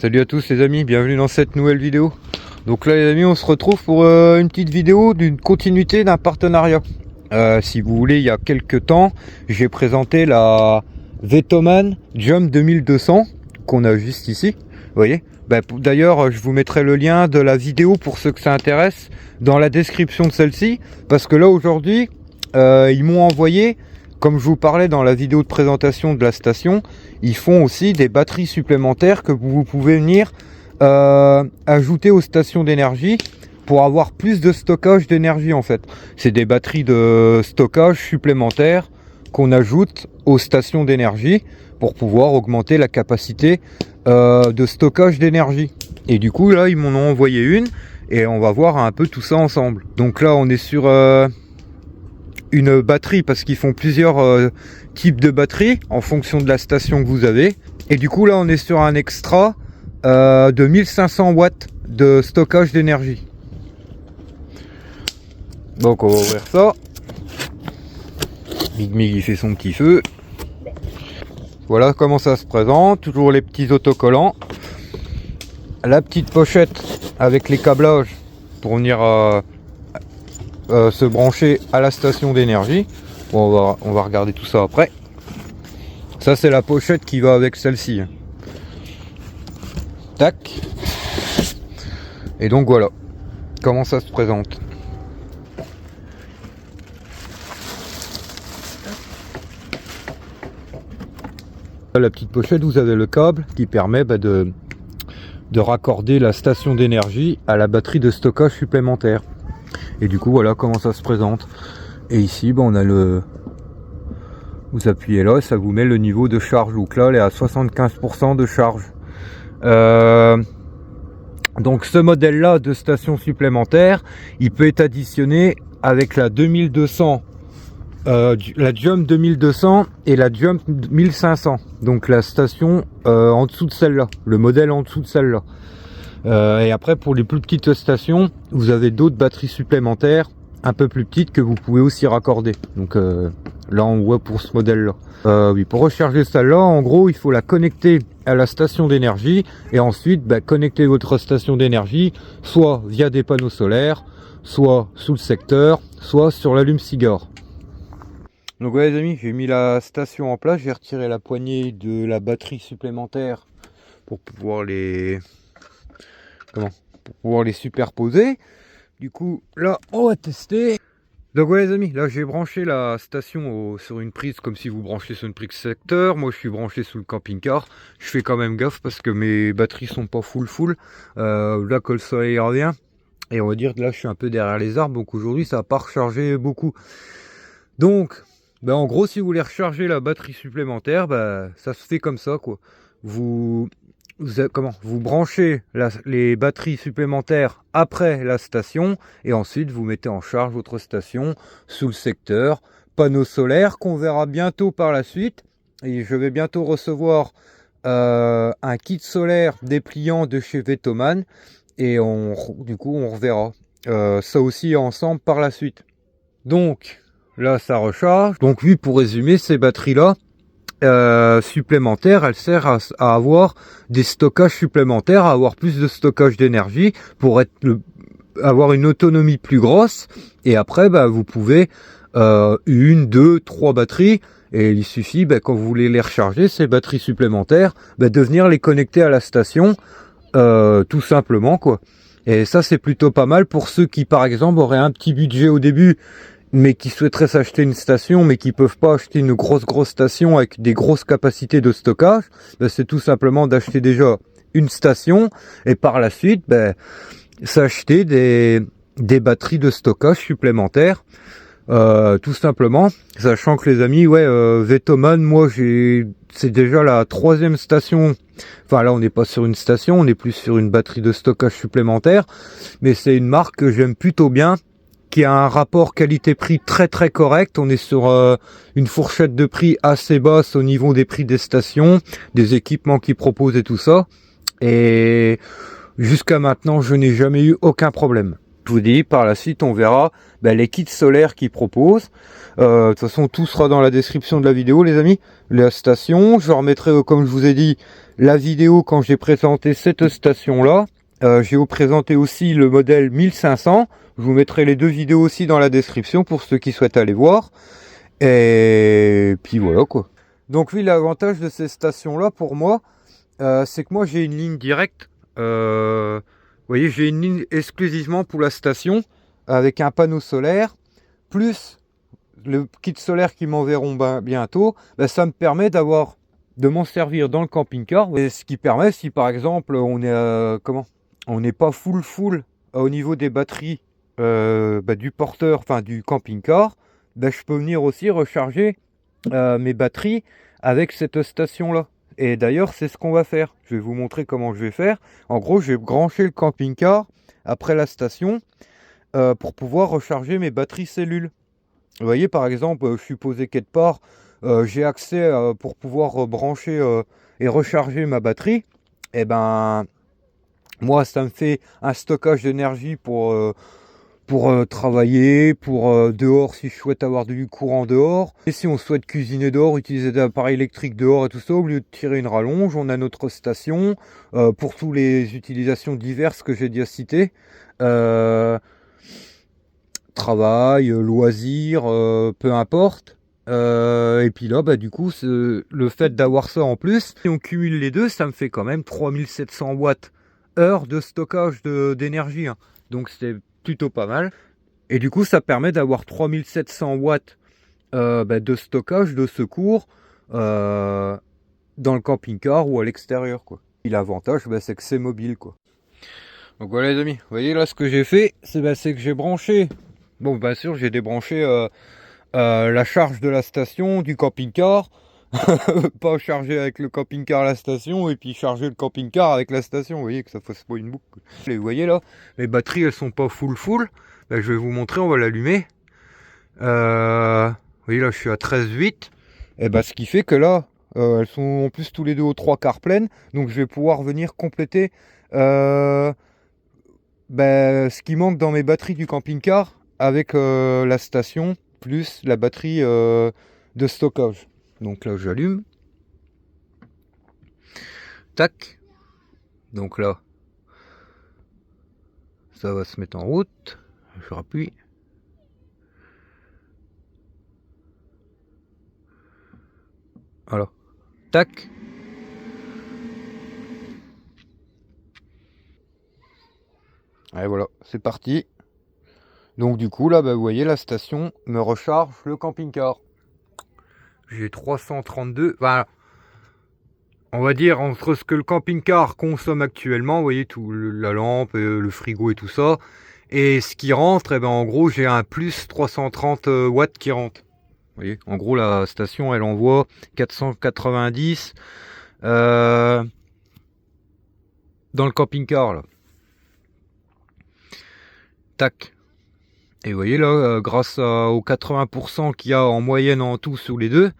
Salut à tous les amis, bienvenue dans cette nouvelle vidéo. Donc là les amis, on se retrouve pour une petite vidéo d'une continuité d'un partenariat. Si vous voulez, il y a quelques temps, j'ai présenté la Vetoman Jump 2200 qu'on a juste ici, vous voyez. D'ailleurs, je vous mettrai le lien de la vidéo pour ceux que ça intéresse dans la description de celle-ci, parce que là aujourd'hui, ils m'ont envoyé, comme je vous parlais dans la vidéo de présentation de la station, ils font aussi des batteries supplémentaires que vous pouvez venir ajouter aux stations d'énergie pour avoir plus de stockage d'énergie en fait. C'est des batteries de stockage supplémentaires qu'on ajoute aux stations d'énergie pour pouvoir augmenter la capacité de stockage d'énergie. Et du coup là ils m'en ont envoyé une et on va voir un peu tout ça ensemble. Donc là on est sur une batterie parce qu'ils font plusieurs types de batteries en fonction de la station que vous avez. Et du coup là on est sur un extra de 1500 watts de stockage d'énergie. Donc on va ouvrir ça. Mig Mig il fait son petit feu. Voilà comment ça se présente. Toujours les petits autocollants. La petite pochette avec les câblages pour venir se brancher à la station d'énergie. Bon, on va regarder tout ça après. Ça c'est la pochette qui va avec celle-ci. Tac. Et donc voilà comment ça se présente. La petite pochette, vous avez le câble qui permet de raccorder la station d'énergie à la batterie de stockage supplémentaire. Et du coup voilà comment ça se présente. Et ici on a le, vous appuyez là et ça vous met le niveau de charge. Donc là elle est à 75% de charge. Donc ce modèle là de station supplémentaire, il peut être additionné avec la 2200, la Jump 2200 et la Jump 1500. Donc la station en dessous de celle-là, le modèle en dessous de celle-là. Et après pour les plus petites stations, vous avez d'autres batteries supplémentaires un peu plus petites que vous pouvez aussi raccorder. Donc là on voit pour ce modèle là. Oui, pour recharger celle-là, en gros il faut la connecter à la station d'énergie et ensuite connecter votre station d'énergie soit via des panneaux solaires, soit sous le secteur, soit sur l'allume-cigare. Donc ouais les amis, j'ai mis la station en place, j'ai retiré la poignée de la batterie supplémentaire pour pouvoir les superposer. Du coup là on va tester. Donc ouais les amis, là j'ai branché la station sur une prise comme si vous branchez sur une prise secteur. Moi je suis branché sous le camping-car. Je fais quand même gaffe parce que mes batteries sont pas full. Là que le soleil revient, et on va dire que là je suis un peu derrière les arbres, donc aujourd'hui ça va pas recharger beaucoup. Donc en gros si vous voulez recharger la batterie supplémentaire, ça se fait comme ça quoi. Vous branchez les batteries supplémentaires après la station et ensuite vous mettez en charge votre station sous le secteur, panneau solaire qu'on verra bientôt par la suite. Et je vais bientôt recevoir un kit solaire dépliant de chez Vetoman et du coup on reverra ça aussi ensemble par la suite. Donc là ça recharge. Donc oui, pour résumer, ces batteries là supplémentaire, elle sert à avoir des stockages supplémentaires, à avoir plus de stockage d'énergie pour avoir une autonomie plus grosse. Et après vous pouvez une, deux, trois batteries, et il suffit quand vous voulez les recharger, ces batteries supplémentaires, de venir les connecter à la station tout simplement quoi. Et ça c'est plutôt pas mal pour ceux qui par exemple auraient un petit budget au début mais qui souhaiteraient s'acheter une station mais qui peuvent pas acheter une grosse station avec des grosses capacités de stockage. C'est tout simplement d'acheter déjà une station et par la suite s'acheter des batteries de stockage supplémentaires tout simplement, sachant que les amis Vetoman, moi c'est déjà la 3e station. Enfin là on n'est pas sur une station, on est plus sur une batterie de stockage supplémentaire, mais c'est une marque que j'aime plutôt bien, qui a un rapport qualité-prix très correct. On est sur une fourchette de prix assez basse au niveau des prix des stations, des équipements qu'ils proposent et tout ça. Et jusqu'à maintenant, je n'ai jamais eu aucun problème. je vous dis, par la suite, on verra les kits solaires qu'ils proposent. De toute façon, tout sera dans la description de la vidéo, les amis. La station, je remettrai, comme je vous ai dit, la vidéo quand j'ai présenté cette station-là. J'ai présenté aussi le modèle 1500. Je vous mettrai les deux vidéos aussi dans la description pour ceux qui souhaitent aller voir. Et puis voilà, quoi. Donc oui, l'avantage de ces stations-là, pour moi, c'est que moi, j'ai une ligne directe. Vous voyez, j'ai une ligne exclusivement pour la station avec un panneau solaire, plus le kit solaire qu'ils m'enverront bientôt. Ça me permet de m'en servir dans le camping-car. Et ce qui permet, si par exemple on est on n'est pas full au niveau des batteries du porteur, enfin du camping-car, je peux venir aussi recharger mes batteries avec cette station-là. Et d'ailleurs, c'est ce qu'on va faire. Je vais vous montrer comment je vais faire. En gros, je vais brancher le camping-car après la station pour pouvoir recharger mes batteries cellules. Vous voyez, par exemple, je suis posé quelque part, j'ai accès pour pouvoir brancher et recharger ma batterie. Et ben, moi, ça me fait un stockage d'énergie pour travailler, pour dehors si je souhaite avoir du courant dehors. Et si on souhaite cuisiner dehors, utiliser des appareils électriques dehors et tout ça, au lieu de tirer une rallonge, on a notre station pour toutes les utilisations diverses que j'ai déjà citées. Travail, loisirs, peu importe. Et puis là, du coup, le fait d'avoir ça en plus, si on cumule les deux, ça me fait quand même 3700 watts heure de stockage d'énergie. Hein. Donc c'est plutôt pas mal. Et du coup, ça permet d'avoir 3700 watts de stockage, de secours dans le camping-car ou à l'extérieur, quoi. Et l'avantage, c'est que c'est mobile, quoi. Donc voilà les amis, vous voyez là ce que j'ai fait, c'est que j'ai branché, bon bien sûr j'ai débranché la charge de la station, du camping-car, pas charger avec le camping-car la station et puis charger le camping-car avec la station, vous voyez que ça fasse pas une boucle. Et vous voyez là, les batteries elles sont pas full, je vais vous montrer, on va l'allumer. Vous voyez là je suis à 13,8, et ce qui fait que là, elles sont en plus tous les deux aux 3/4 pleines, donc je vais pouvoir venir compléter ce qui manque dans mes batteries du camping-car avec la station plus la batterie de stockage. Donc là j'allume. Tac. Donc là ça va se mettre en route. Je rappuie. Voilà. Tac. Et voilà, c'est parti. Donc du coup là, vous voyez, la station me recharge le camping-car. J'ai 332. Enfin, on va dire entre ce que le camping-car consomme actuellement, vous voyez, tout la lampe, le frigo et tout ça, et ce qui rentre, en gros, j'ai un plus 330 watts qui rentre. Vous voyez, en gros, la station, elle envoie 490 dans le camping-car, là. Tac. Et vous voyez là, grâce aux 80% qu'il y a en moyenne en tout sur les deux,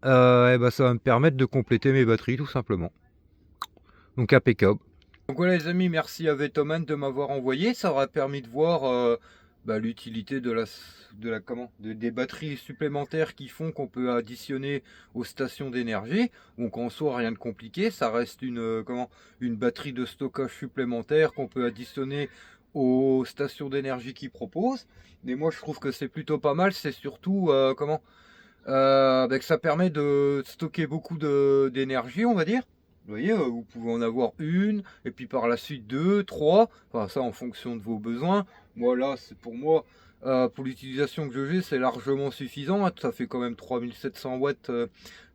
ça va me permettre de compléter mes batteries tout simplement. Donc impeccable. Donc voilà les amis, merci à Vetoman de m'avoir envoyé. Ça aura permis de voir l'utilité des batteries supplémentaires qui font qu'on peut additionner aux stations d'énergie. Donc en soi rien de compliqué, ça reste une batterie de stockage supplémentaire qu'on peut additionner aux stations d'énergie qu'ils proposent. Mais moi je trouve que c'est plutôt pas mal, c'est surtout que ça permet de stocker beaucoup d'énergie, on va dire. Vous voyez, vous pouvez en avoir une, et puis par la suite deux, trois, enfin ça en fonction de vos besoins. Moi là, c'est pour moi, pour l'utilisation que j'ai, c'est largement suffisant. Ça fait quand même 3700 watts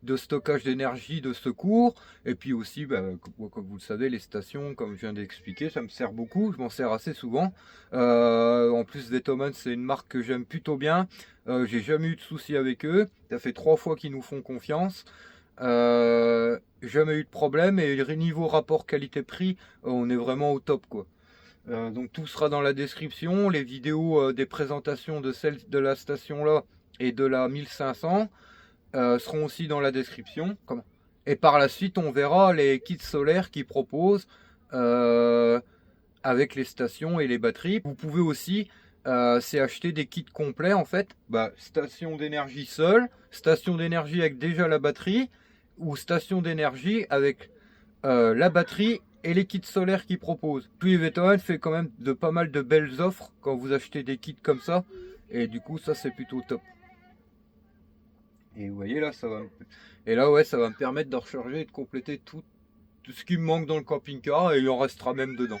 de stockage d'énergie de secours. Et puis aussi, comme vous le savez, les stations, comme je viens d'expliquer, ça me sert beaucoup, je m'en sers assez souvent. En plus, Vetoman, c'est une marque que j'aime plutôt bien. J'ai jamais eu de soucis avec eux. Ça fait 3 fois qu'ils nous font confiance. Jamais eu de problème, et niveau rapport qualité-prix, on est vraiment au top, quoi. Donc tout sera dans la description, les vidéos des présentations de la station là et de la 1500 seront aussi dans la description. Et par la suite on verra les kits solaires qu'ils proposent avec les stations et les batteries. Vous pouvez aussi c'est acheter des kits complets en fait. Station d'énergie seule, station d'énergie avec déjà la batterie, ou station d'énergie avec la batterie et les kits solaires qu'ils proposent. Puis Vetohan fait quand même de pas mal de belles offres quand vous achetez des kits comme ça. Et du coup ça c'est plutôt top. Et vous voyez là ça va. Et là ouais ça va me permettre de recharger et de compléter tout ce qui me manque dans le camping-car, et il en restera même dedans.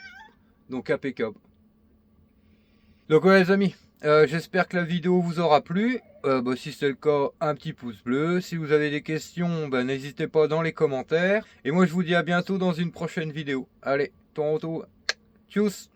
Donc impeccable. Donc ouais les amis, j'espère que la vidéo vous aura plu. Si c'est le cas, un petit pouce bleu. Si vous avez des questions, n'hésitez pas dans les commentaires. Et moi je vous dis à bientôt dans une prochaine vidéo. Allez, Toronto, tchuss.